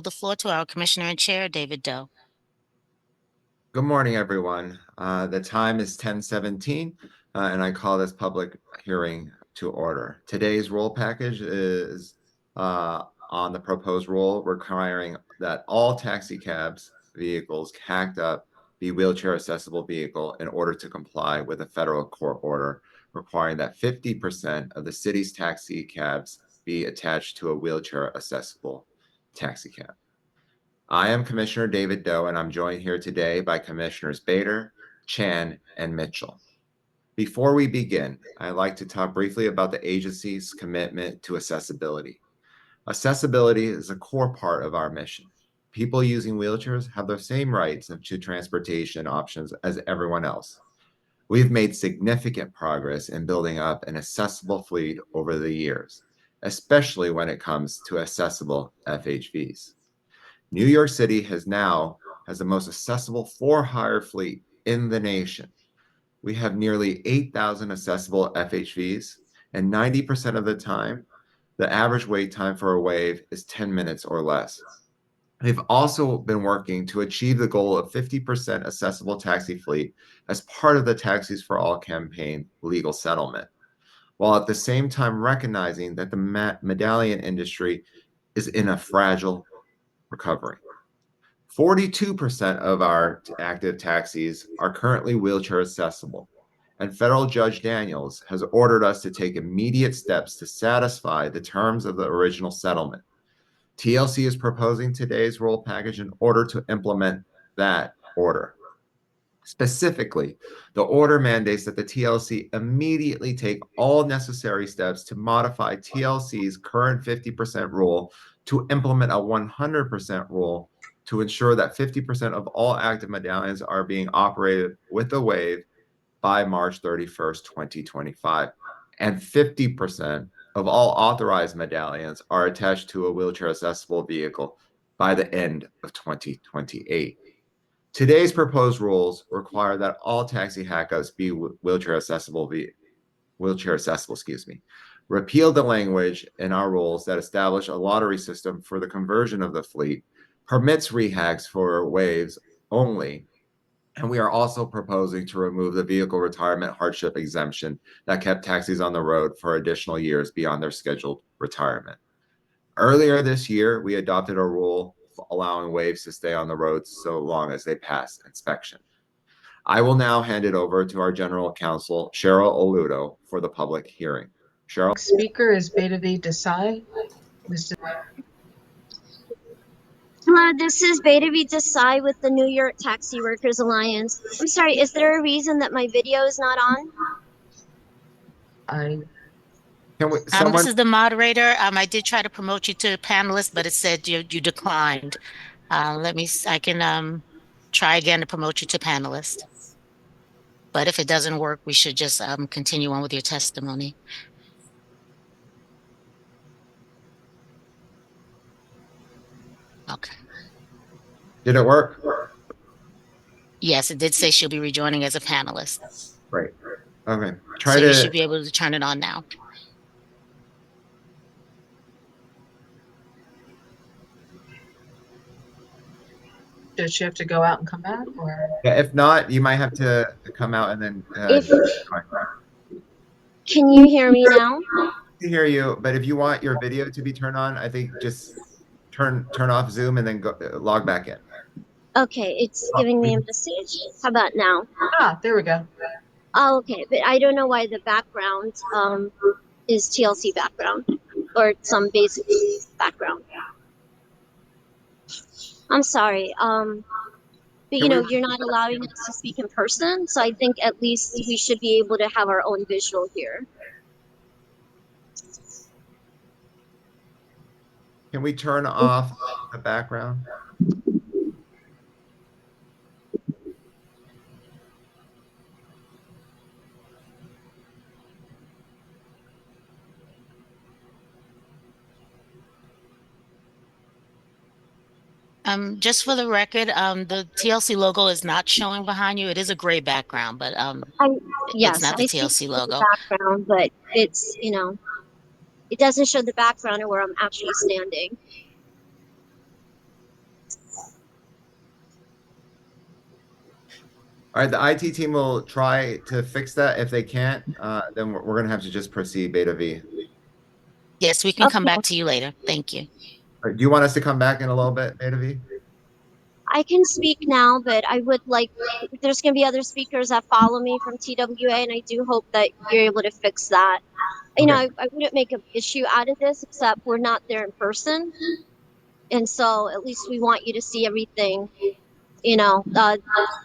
The floor to our Commissioner and Chair, David Doe. Good morning, everyone. The time is 10:17, and I call this public hearing to order. Today's rule package is on the proposed rule requiring that all taxi cabs vehicles hacked up be wheelchair accessible vehicle in order to comply with a federal court order requiring that 50% of the city's taxi cabs be attached to a wheelchair accessible taxi cab. I am Commissioner David Doe, and I'm joined here today by Commissioners Bader, Chan, and Mitchell. Before we begin, I'd like to talk briefly about the agency's commitment to accessibility. Accessibility is a core part of our mission. People using wheelchairs have the same rights to transportation options as everyone else. We've made significant progress in building up an accessible fleet over the years, especially when it comes to accessible FHVs. New York City has the most accessible for-hire fleet in the nation. We have nearly 8,000 accessible FHVs, and 90% of the time, the average wait time for a wave is 10 minutes or less. We've also been working to achieve the goal of 50% accessible taxi fleet as part of the Taxis for All campaign legal settlement, while at the same time recognizing that the medallion industry is in a fragile recovery. 42% of our active taxis are currently wheelchair accessible, and Federal Judge Daniels has ordered us to take immediate steps to satisfy the terms of the original settlement. TLC is proposing today's rule package in order to implement that order. Specifically, the order mandates that the TLC immediately take all necessary steps to modify TLC's current 50% rule to implement a 100% rule to ensure that 50% of all active medallions are being operated with a wave by March 31st, 2025, and 50% of all authorized medallions are attached to a wheelchair accessible vehicle by the end of 2028. Today's proposed rules require that all taxi hackups be wheelchair accessible. Repeal the language in our rules that establish a lottery system for the conversion of the fleet, permits rehacks for waves only, and we are also proposing to remove the vehicle retirement hardship exemption that kept taxis on the road for additional years beyond their scheduled retirement. Earlier this year, we adopted a rule allowing waves to stay on the road so long as they pass inspection. I will now hand it over to our General Counsel, Cheryl Oludo, for the public hearing. Cheryl? Speaker is Bhairavi Desai. Hello, this is Bhairavi Desai with the New York Taxi Workers Alliance. I'm sorry, is there a reason that my video is not on? This is the moderator. I did try to promote you to panelist, but it said you declined. I can try again to promote you to panelist. But if it doesn't work, we should just continue on with your testimony. Okay. Did it work? Yes, it did say she'll be rejoining as a panelist. Right. Okay. You should be able to turn it on now. Does she have to go out and come back, or? Yeah, if not, you might have to come out and then. Can you hear me now? I can hear you, but if you want your video to be turned on, I think just turn off Zoom and then log back in. Okay, it's giving me a message. How about now? Ah, there we go. Oh, okay, but I don't know why the background is TLC background or some basic background. I'm sorry. But you're not allowing us to speak in person, so I think at least we should be able to have our own visual here. Can we turn off the background? Just for the record, the TLC logo is not showing behind you. It is a gray background, but yes, it's not the TLC logo. Background, but it's it doesn't show the background of where I'm actually standing. All right, the IT team will try to fix that. If they can't, then we're gonna have to just proceed, Beta V. Yes, we can come Okay. back to you later. Thank you. All right, do you want us to come back in a little bit, Beta V? I can speak now, but I would like, there's going to be other speakers that follow me from TWA, and I do hope that you're able to fix that. You know, Okay. I wouldn't make an issue out of this, except we're not there in person. And so at least we want you to see everything. You know,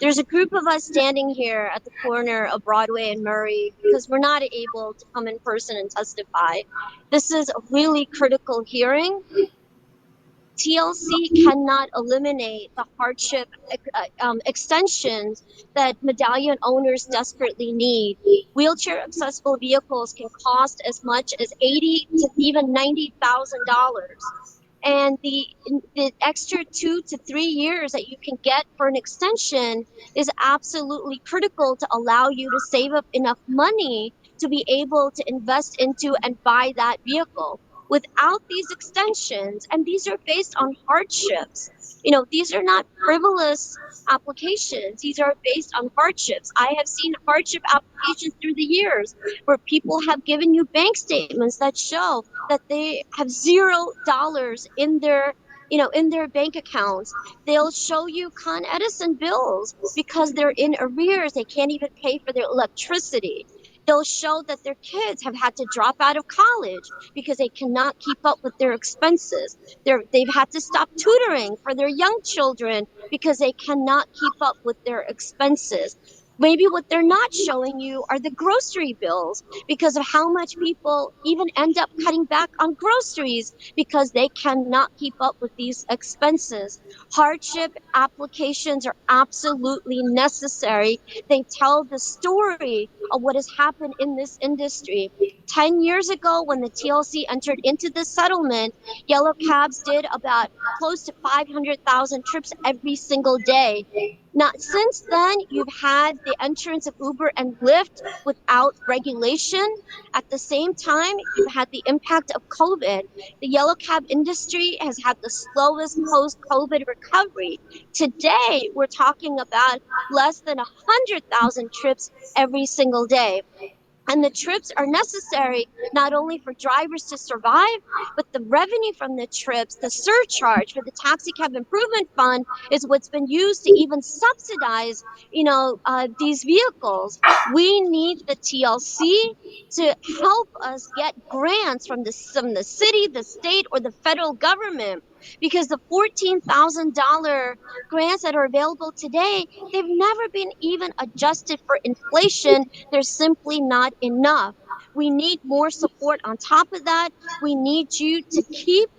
there's a group of us standing here at the corner of Broadway and Murray because we're not able to come in person and testify. This is a really critical hearing. TLC cannot eliminate the hardship extensions that medallion owners desperately need. Wheelchair accessible vehicles can cost as much as $80 to even $90,000. And the extra 2 to 3 years that you can get for an extension is absolutely critical to allow you to save up enough money to be able to invest into and buy that vehicle. Without these extensions, and these are based on hardships, you know, these are not frivolous applications, these are based on hardships. I have seen hardship applications through the years where people have given you bank statements that show that they have $0 in their, you know, in their bank accounts. They'll show you Con Edison bills because they're in arrears, they can't even pay for their electricity. They'll show that their kids have had to drop out of college because they cannot keep up with their expenses. They've had to stop tutoring for their young children because they cannot keep up with their expenses. Maybe what they're not showing you are the grocery bills because of how much people even end up cutting back on groceries because they cannot keep up with these expenses. Hardship applications are absolutely necessary. They tell the story of what has happened in this industry. 10 years ago, when the TLC entered into this settlement, yellow cabs did about close to 500,000 trips every single day. Not since then, you've had the entrance of Uber and Lyft without regulation. At the same time, you've had the impact of COVID. The yellow cab industry has had the slowest post COVID recovery. Today, we're talking about less than 100,000 trips every single day. And the trips are necessary not only for drivers to survive, but the revenue from the trips, the surcharge for the Taxicab Improvement Fund is what's been used to even subsidize, these vehicles. We need the TLC to help us get grants from the city, the state, or the federal government. Because the $14,000 grants that are available today, they've never been even adjusted for inflation. They're simply not enough. We need more support on top of that. We need you to keep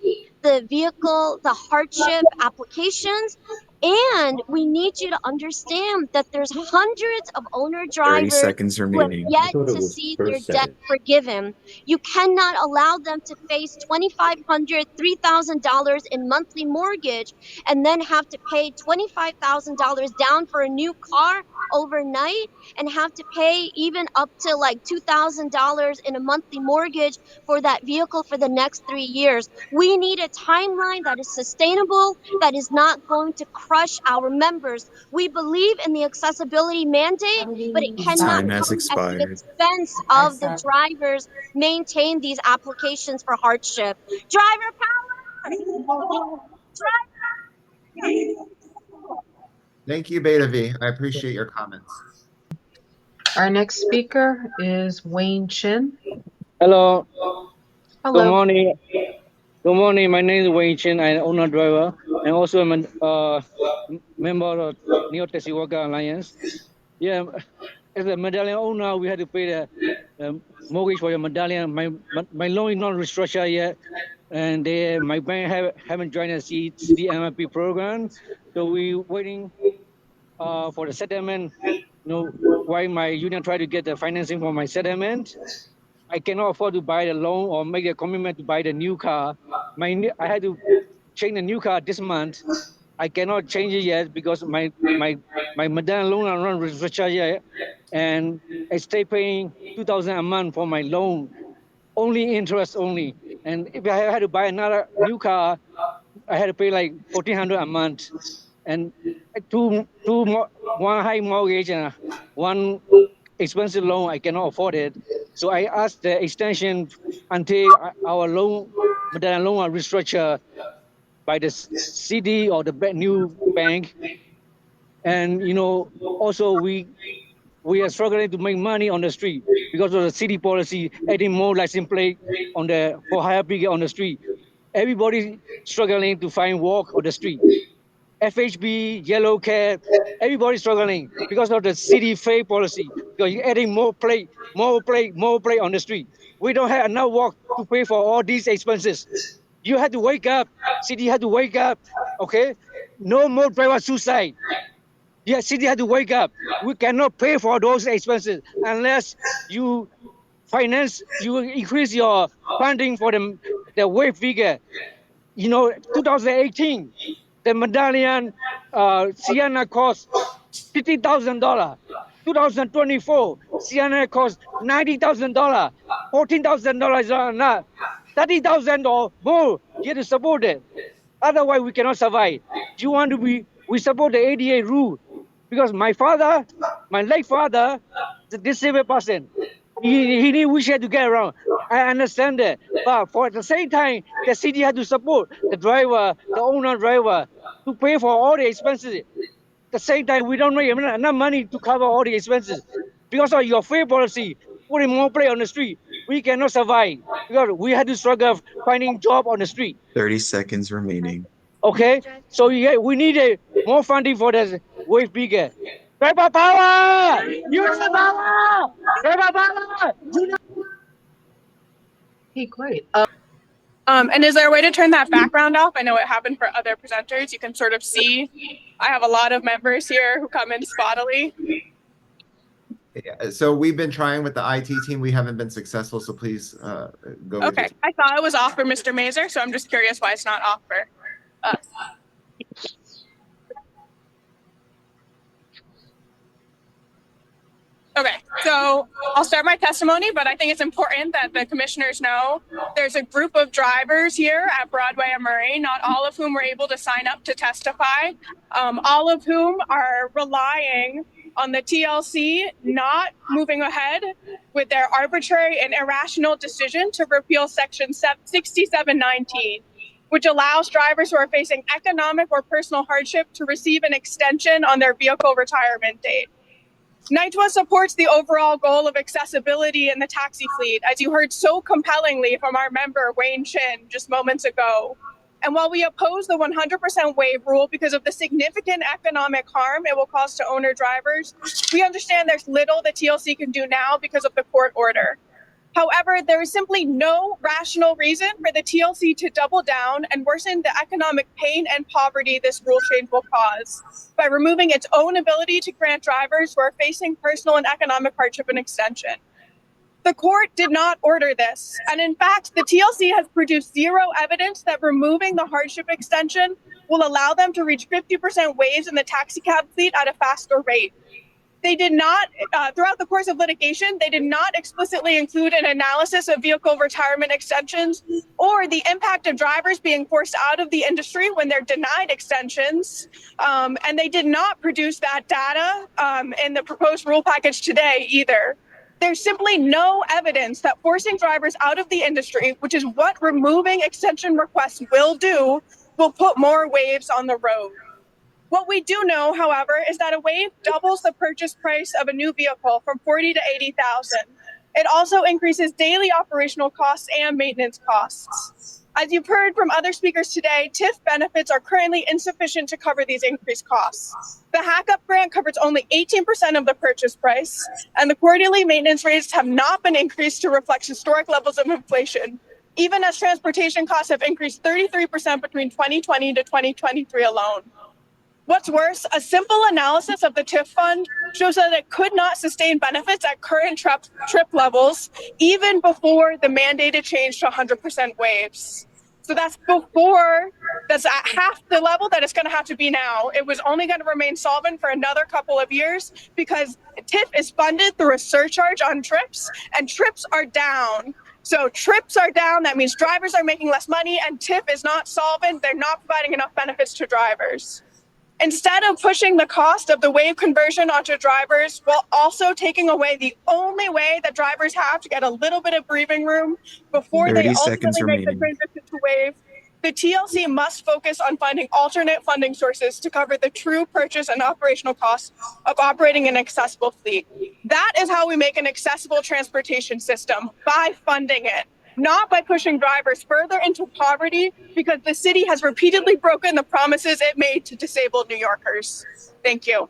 the vehicle, the hardship applications, and we need you to understand that there's hundreds of owner 30 drivers seconds who have remaining. I yet thought it to was see per their debt second. forgiven. You cannot allow them to face $2,500, $3,000 in monthly mortgage and then have to pay $25,000 down for a new car overnight and have to pay even up to like $2,000 in a monthly mortgage for that vehicle for the next 3 years. We need a timeline that is sustainable, that is not going to crush our members. We believe in the accessibility mandate, but it cannot Time has come at the expired. expense of the drivers maintain these applications for hardship. Driver power! Thank you, Beta V. I appreciate your comments. Our next speaker is Wain Chin. Hello. Good Hello. morning. Good morning. My name is Wain Chen. I'm an owner driver and also I'm a member of Neo-Taxi Worker Alliance. Yeah, as a medallion owner, we had to pay the mortgage for your medallion. My loan is not restructured yet, and my bank haven't joined the CDMIP program, so we waiting for the settlement. Why my union try to get the financing for my settlement. I cannot afford to buy the loan or make a commitment to buy the new car. I had to change the new car this month. I cannot change it yet because my medallion loan are not restructured yet, and I stay paying $2,000 a month for my loan, only interest only. And if I had to buy another new car, I had to pay like $1,400 a month. and one high mortgage and one expensive loan. I cannot afford it, so I asked the extension until our medallion loan are restructured by the CD or the new bank. And also we are struggling to make money on the street because of the city policy, adding more license plate for hire bigger on the street. Everybody struggling to find work on the street. FHB, yellow cab, everybody struggling because of the city fare policy. Because you're adding more plate on the street. We don't have enough work to pay for all these expenses. You had to wake up. City had to wake up. Okay, no more driver suicide. Yeah, city had to wake up. We cannot pay for those expenses unless you increase your funding for the wage figure. 2018, the medallion Sienna cost $50,000. 2024, Sienna cost $90,000. $14,000 is not enough. 30,000 or more, you have to support it. Otherwise, we cannot survive. Do you want to we support the ADA rule? Because my late father, is a disabled person. He need wheelchair to get around. I understand that. But at the same time, the city had to support the driver, the owner driver, to pay for all the expenses. At the same time, we don't make enough money to cover all the expenses. Because of your fare policy, putting more plate on the street, we cannot survive. Because we had to struggle finding job on the street. 30 seconds remaining. Okay, so yeah, we need more funding for the wave bigger. Driver power! Use the power! Driver power! Hey, great. And is there a way to turn that background off? I know it happened for other presenters. You can sort of see, I have a lot of members here who come in spottily. Yeah, so we've been trying with the IT team. We haven't been successful, so please go. Okay, I thought it was off for Mr. Mazer, so I'm just curious why it's not off for us. Okay, so I'll start my testimony, but I think it's important that the commissioners know there's a group of drivers here at Broadway and Murray, not all of whom were able to sign up to testify, all of whom are relying on the TLC not moving ahead with their arbitrary and irrational decision to repeal Section 6719, which allows drivers who are facing economic or personal hardship to receive an extension on their vehicle retirement date. NYTWA supports the overall goal of accessibility in the taxi fleet, as you heard so compellingly from our member, Wain just moments ago. And while we oppose the 100% waive rule because of the significant economic harm it will cause to owner drivers, we understand there's little the TLC can do now because of the court order. However, there is simply no rational reason for the TLC to double down and worsen the economic pain and poverty this rule change will cause by removing its own ability to grant drivers who are facing personal and economic hardship an extension. The court did not order this, and in fact, the TLC has produced zero evidence that removing the hardship extension will allow them to reach 50% waives in the taxicab fleet at a faster rate. They did not, throughout the course of litigation, they did not explicitly include an analysis of vehicle retirement extensions or the impact of drivers being forced out of the industry when they're denied extensions. And they did not produce that data in the proposed rule package today either. There's simply no evidence that forcing drivers out of the industry, which is what removing extension requests will do, will put more waives on the road. What we do know, however, is that a waive doubles the purchase price of a new vehicle from $40,000 to $80,000. It also increases daily operational costs and maintenance costs. As you've heard from other speakers today, TIF benefits are currently insufficient to cover these increased costs. The Hack-Up grant covers only 18% of the purchase price, and the quarterly maintenance rates have not been increased to reflect historic levels of inflation, even as transportation costs have increased 33% between 2020 to 2023 alone. What's worse, a simple analysis of the TIF fund shows that it could not sustain benefits at current trip levels, even before the mandated change to 100% waives. So that's at half the level that it's going to have to be now. It was only going to remain solvent for another couple of years because TIF is funded through a surcharge on trips, and trips are down. So trips are down, that means drivers are making less money, and TIF is not solvent. They're not providing enough benefits to drivers. Instead of pushing the cost of the wave conversion onto drivers while also taking away the only way that drivers have to get a little bit of breathing room before they 30 seconds ultimately make the remaining. transition to wave, the TLC must focus on finding alternate funding sources to cover the true purchase and operational costs of operating an accessible fleet. That is how we make an accessible transportation system, by funding it, not by pushing drivers further into poverty because the city has repeatedly broken the promises it made to disabled New Yorkers. Thank you.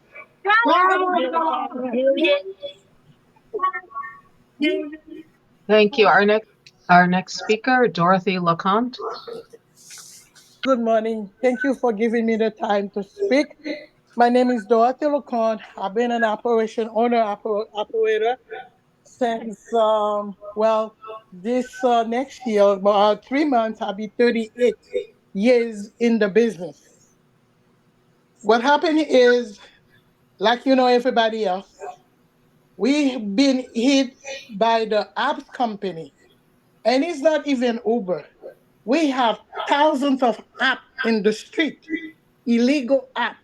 Thank you. Our next speaker, Dorothy LeConte. Good morning. Thank you for giving me the time to speak. My name is Dorothy LeConte. I've been an operator since, this next year, about 3 months, I'll be 38 years in the business. What happened is, like everybody else, we've been hit by the apps company, and it's not even Uber. We have thousands of apps in the street, illegal apps.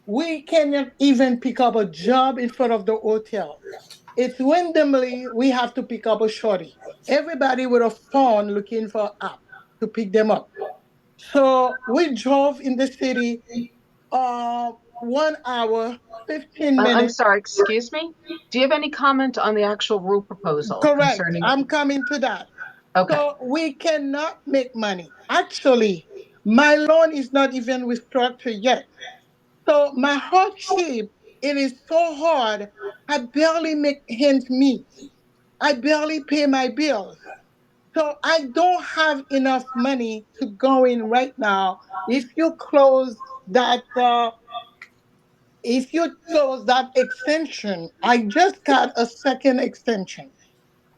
We cannot even pick up a job in front of the hotel. It's randomly we have to pick up a shorty. Everybody with a phone looking for an app to pick them up. So we drove in the city 1 hour, 15 I'm minutes. sorry, excuse me. Do you have any comment on the actual rule proposal Correct. concerning? I'm coming to that. Okay. So we cannot make money. Actually, my loan is not even restructured yet. So my hardship, it is so hard. I barely make ends meet. I barely pay my bills. So I don't have enough money to go in right now. If you close that, extension, I just got a second extension,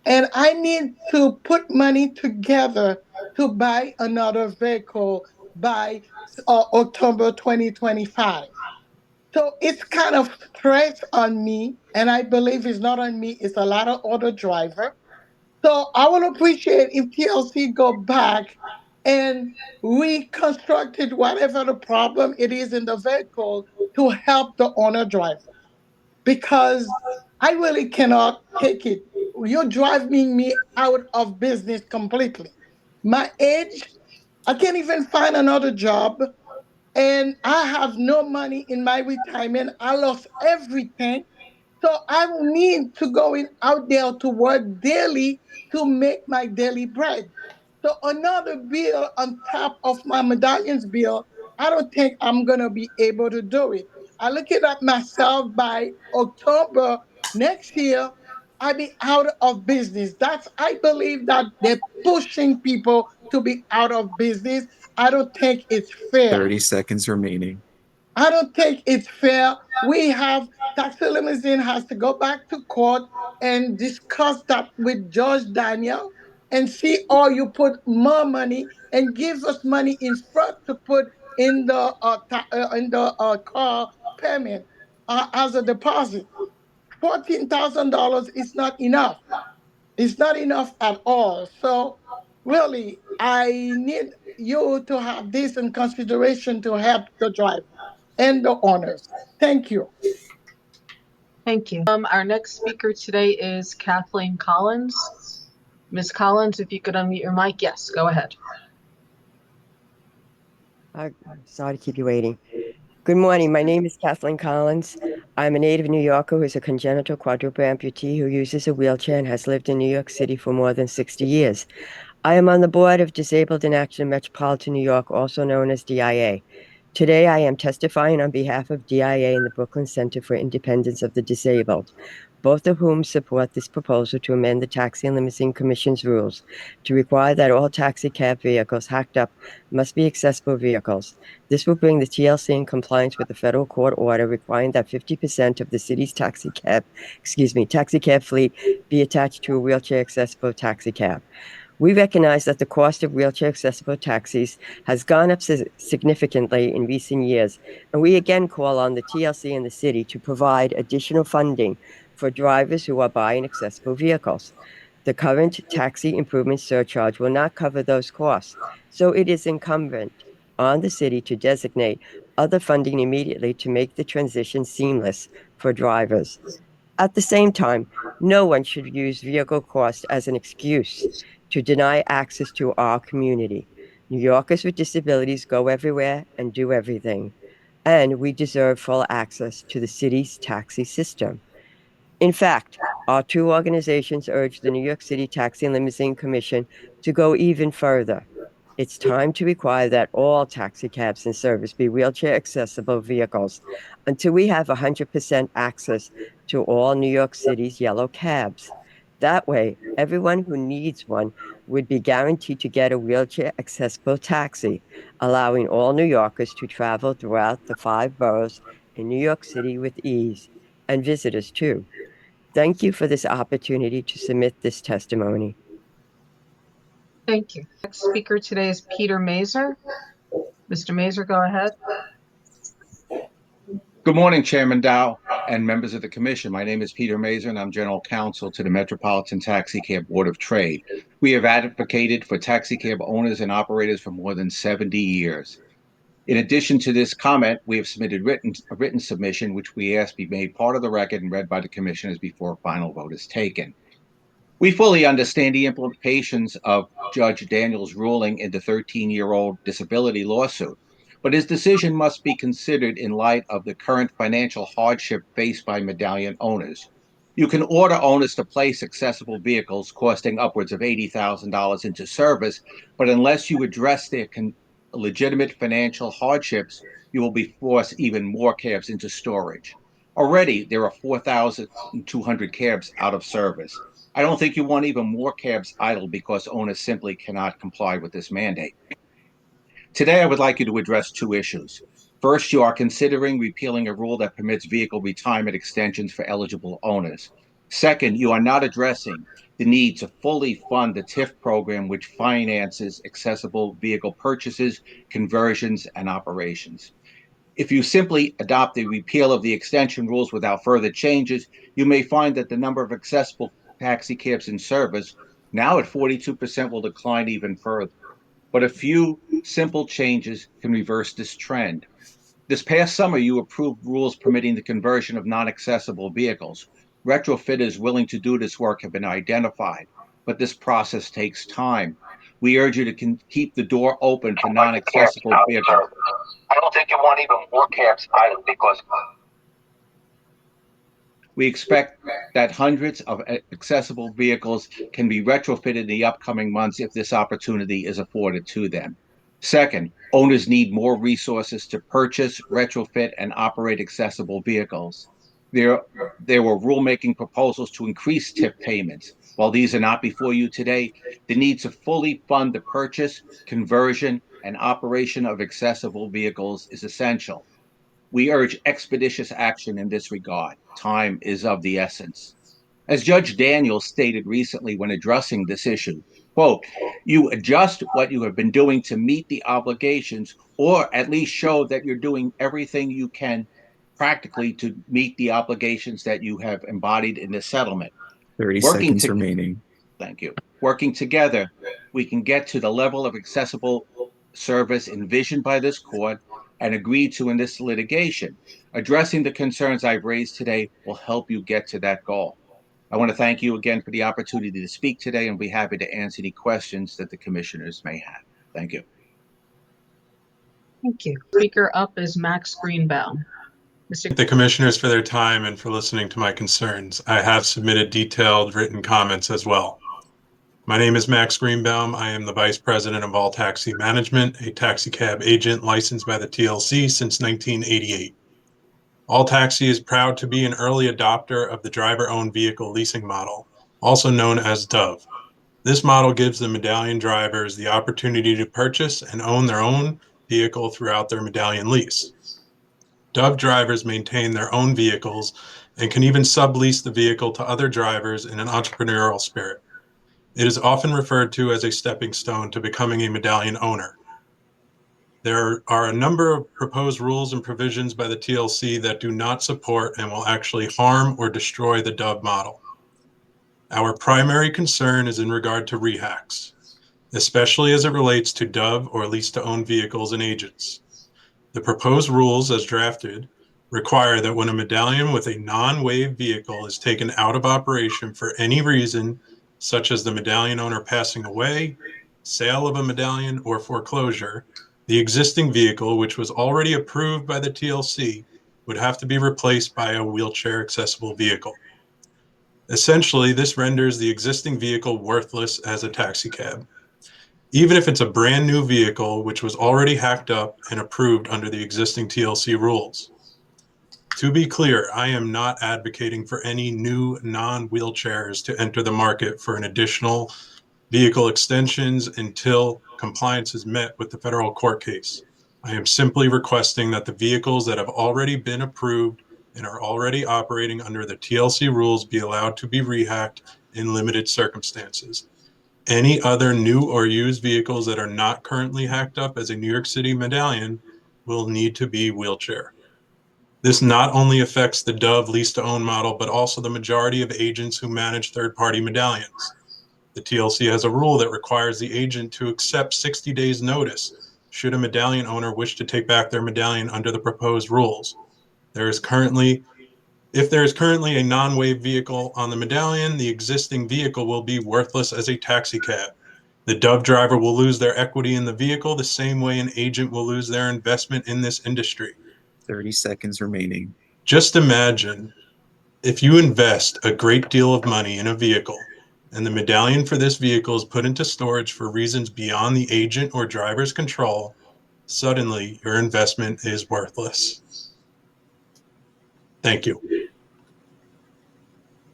and I need to put money together to buy another vehicle by October 2025. So it's kind of stress on me, and I believe it's not on me, it's a lot of other driver. So I would appreciate if TLC go back and reconstructed whatever the problem it is in the vehicle to help the owner driver, because I really cannot take it. You're driving me out of business completely. My age, I can't even find another job, and I have no money in my retirement. I lost everything. So I need to go in out there to work daily to make my daily bread. So another bill on top of my medallions bill, I don't think I'm gonna be able to do it. I look at myself by October next year, I'll be out of business. That's I believe that they're pushing people to be out of business. I don't think it's fair. 30 seconds remaining. I don't think it's fair. We have Taxi Limousine has to go back to court and discuss that with Judge Daniel and see, or you put more money and give us money in front to put in the car payment as a deposit. $14,000 is not enough. It's not enough at all. So really, I need you to have this in consideration to help the driver and the owners. Thank you. Thank you. Our next speaker today is Kathleen Collins. Ms. Collins, if you could unmute your mic. Yes, go ahead. Sorry to keep you waiting. Good morning. My name is Kathleen Collins. I'm a native New Yorker who is a congenital quadruple amputee who uses a wheelchair and has lived in New York City for more than 60 years. I am on the board of Disabled in Action Metropolitan New York, also known as DIA. Today, I am testifying on behalf of DIA and the Brooklyn Center for Independence of the Disabled, both of whom support this proposal to amend the Taxi and Limousine Commission's rules to require that all taxi cab vehicles hacked up must be accessible vehicles. This will bring the TLC in compliance with the federal court order requiring that 50% of the city's taxi cab fleet be attached to a wheelchair accessible taxi cab. We recognize that the cost of wheelchair accessible taxis has gone up significantly in recent years, and we again call on the TLC and the city to provide additional funding for drivers who are buying accessible vehicles. The current taxi improvement surcharge will not cover those costs, so it is incumbent on the city to designate other funding immediately to make the transition seamless for drivers. At the same time, no one should use vehicle cost as an excuse to deny access to our community. New Yorkers with disabilities go everywhere and do everything, and we deserve full access to the city's taxi system. In fact, our two organizations urge the New York City Taxi and Limousine Commission to go even further. It's time to require that all taxicabs in service be wheelchair accessible vehicles until we have 100% access to all New York City's yellow cabs. That way, everyone who needs one would be guaranteed to get a wheelchair accessible taxi, allowing all New Yorkers to travel throughout the 5 boroughs in New York City with ease, and visitors too. Thank you for this opportunity to submit this testimony. Thank you. Next speaker today is Peter Mazur. Mr. Mazur, go ahead. Good morning, Chairman Dow and members of the Commission. My name is Peter Mazur, and I'm General Counsel to the Metropolitan Taxicab Board of Trade. We have advocated for taxicab owners and operators for more than 70 years. In addition to this comment, we have submitted a written submission, which we ask be made part of the record and read by the Commissioners before a final vote is taken. We fully understand the implications of Judge Daniels' ruling in the 13-year-old disability lawsuit, but his decision must be considered in light of the current financial hardship faced by medallion owners. You can order owners to place accessible vehicles costing upwards of $80,000 into service, but unless you address their legitimate financial hardships, you will be forced even more cabs into storage. Already, there are 4,200 cabs out of service. I don't think you want even more cabs idle because owners simply cannot comply with this mandate. Today, I would like you to address two issues. First, you are considering repealing a rule that permits vehicle retirement extensions for eligible owners. Second, you are not addressing the need to fully fund the TIF program, which finances accessible vehicle purchases, conversions, and operations. If you simply adopt the repeal of the extension rules without further changes, you may find that the number of accessible taxicabs in service, now at 42%, will decline even further. But a few simple changes can reverse this trend. This past summer, you approved rules permitting the conversion of non-accessible vehicles. Retrofitters willing to do this work have been identified, but this process takes time. We urge you to keep the door open for non-accessible vehicles. I don't think you want even more cabs idle because we expect that hundreds of accessible vehicles can be retrofitted in the upcoming months if this opportunity is afforded to them. Second, owners need more resources to purchase, retrofit, and operate accessible vehicles. There were rulemaking proposals to increase TIF payments. While these are not before you today, the need to fully fund the purchase, conversion, and operation of accessible vehicles is essential. We urge expeditious action in this regard. Time is of the essence. As Judge Daniels stated recently when addressing this issue, quote, you adjust what you have been doing to meet the obligations, or at least show that you're doing everything you can practically to meet the obligations that you have embodied in this settlement. 30 seconds remaining. Thank you. Working together, we can get to the level of accessible service envisioned by this court and agreed to in this litigation. Addressing the concerns I've raised today will help you get to that goal. I want to thank you again for the opportunity to speak today and be happy to answer any questions that the commissioners may have. Thank you. Thank you. Speaker up is Max Greenbaum. The commissioners for their time and for listening to my concerns. I have submitted detailed written comments as well. My name is Max Greenbaum. I am the Vice President of All Taxi Management, a taxicab agent licensed by the TLC since 1988. All Taxi is proud to be an early adopter of the driver-owned vehicle leasing model, also known as DOVE. This model gives the medallion drivers the opportunity to purchase and own their own vehicle throughout their medallion lease. DOVE drivers maintain their own vehicles and can even sublease the vehicle to other drivers in an entrepreneurial spirit. It is often referred to as a stepping stone to becoming a medallion owner. There are a number of proposed rules and provisions by the TLC that do not support and will actually harm or destroy the DOVE model. Our primary concern is in regard to rehacks, especially as it relates to DOVE or lease-to-own vehicles and agents. The proposed rules as drafted require that when a medallion with a non-wave vehicle is taken out of operation for any reason, such as the medallion owner passing away, sale of a medallion, or foreclosure, the existing vehicle, which was already approved by the TLC, would have to be replaced by a wheelchair accessible vehicle. Essentially, this renders the existing vehicle worthless as a taxicab, even if it's a brand new vehicle which was already hacked up and approved under the existing TLC rules. To be clear, I am not advocating for any new non-wheelchairs to enter the market for an additional vehicle extensions until compliance is met with the federal court case. I am simply requesting that the vehicles that have already been approved and are already operating under the TLC rules be allowed to be rehacked in limited circumstances. Any other new or used vehicles that are not currently hacked up as a New York City medallion will need to be wheelchair. This not only affects the Dove lease-to-own model, but also the majority of agents who manage third-party medallions. The TLC has a rule that requires the agent to accept 60 days notice should a medallion owner wish to take back their medallion under the proposed rules. If there is currently a non-wave vehicle on the medallion, the existing vehicle will be worthless as a taxicab. The Dove driver will lose their equity in the vehicle the same way an agent will lose their investment in this industry. 30 seconds remaining. Just imagine if you invest a great deal of money in a vehicle and the medallion for this vehicle is put into storage for reasons beyond the agent or driver's control, suddenly your investment is worthless. Thank you.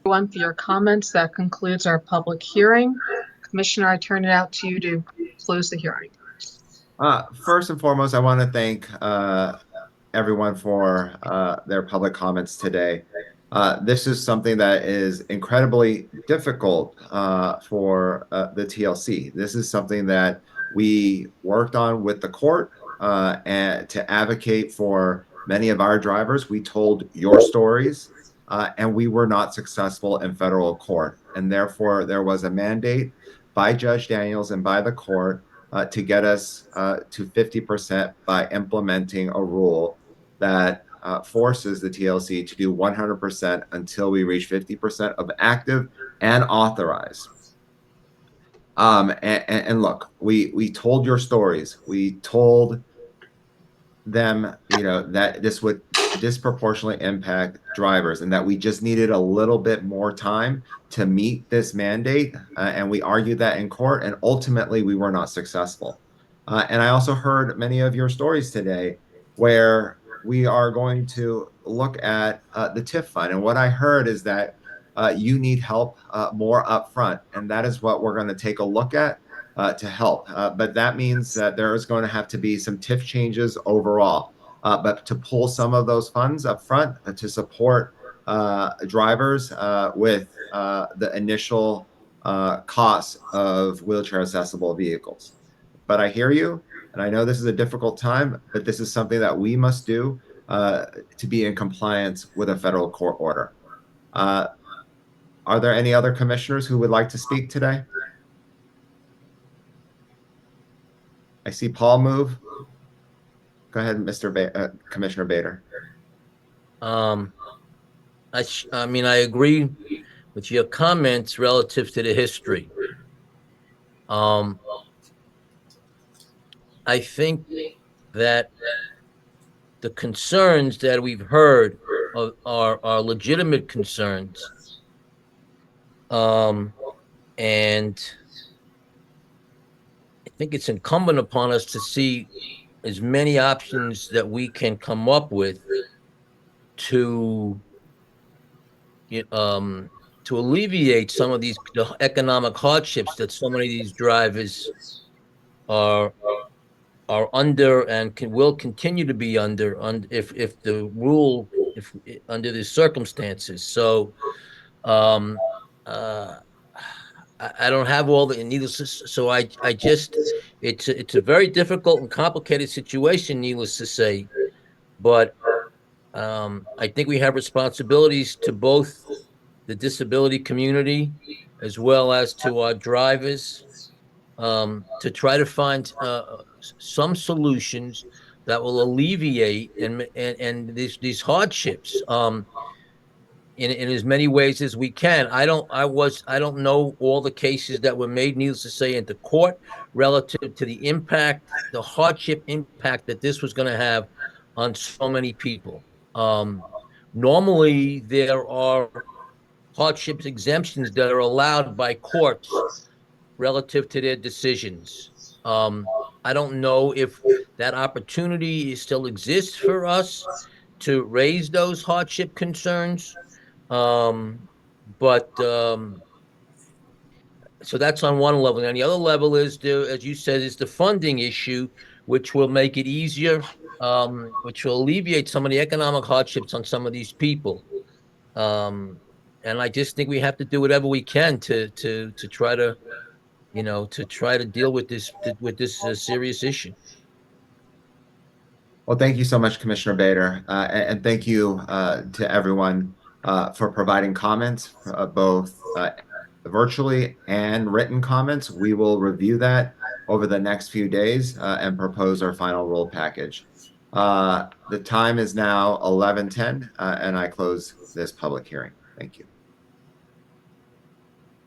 Everyone, for your comments. That concludes our public hearing. Commissioner, I turn it out to you to close the hearing. First and foremost, I want to thank everyone for their public comments today. This is something that is incredibly difficult for the TLC. This is something that we worked on with the court and to advocate for many of our drivers. We told your stories and we were not successful in federal court. And therefore, there was a mandate by Judge Daniels and by the court to get us to 50% by implementing a rule that forces the TLC to do 100% until we reach 50% of active and authorized. And look, we told your stories. We told them, that this would disproportionately impact drivers and that we just needed a little bit more time to meet this mandate. And we argued that in court, and ultimately we were not successful. And I also heard many of your stories today where we are going to look at the TIF fund. And what I heard is that you need help more upfront. And that is what we're going to take a look at to help. But that means that there is going to have to be some TIF changes overall. But to pull some of those funds up front to support drivers with the initial costs of wheelchair accessible vehicles. But I hear you, and I know this is a difficult time, but this is something that we must do to be in compliance with a federal court order. Are there any other commissioners who would like to speak today? I see Paul move. Go ahead, Commissioner Bader. I mean, I agree with your comments relative to the history. I think that the concerns that we've heard are legitimate concerns. And I think it's incumbent upon us to see as many options that we can come up with to alleviate some of the economic hardships that so many of these drivers are under and will continue to be under if the rule under the circumstances. So I don't have all the needless. So I just it's a very difficult and complicated situation, needless to say. But I think we have responsibilities to both the disability community as well as to our drivers to try to find some solutions that will alleviate and these hardships in as many ways as we can. I don't know all the cases that were made, needless to say, into court relative to the impact, the hardship impact that this was going to have on so many people. Normally, there are hardship exemptions that are allowed by courts relative to their decisions. I don't know if that opportunity still exists for us to raise those hardship concerns. But so that's on one level. And the other level is as you said, is the funding issue, which will make it easier, which will alleviate some of the economic hardships on some of these people. And I just think we have to do whatever we can to try to, to try to deal with this serious issue. Well, thank you so much, Commissioner Bader, and thank you to everyone for providing comments, both virtually and written comments. We will review that over the next few days and propose our final rule package. The time is now 11:10, and I close this public hearing. Thank you.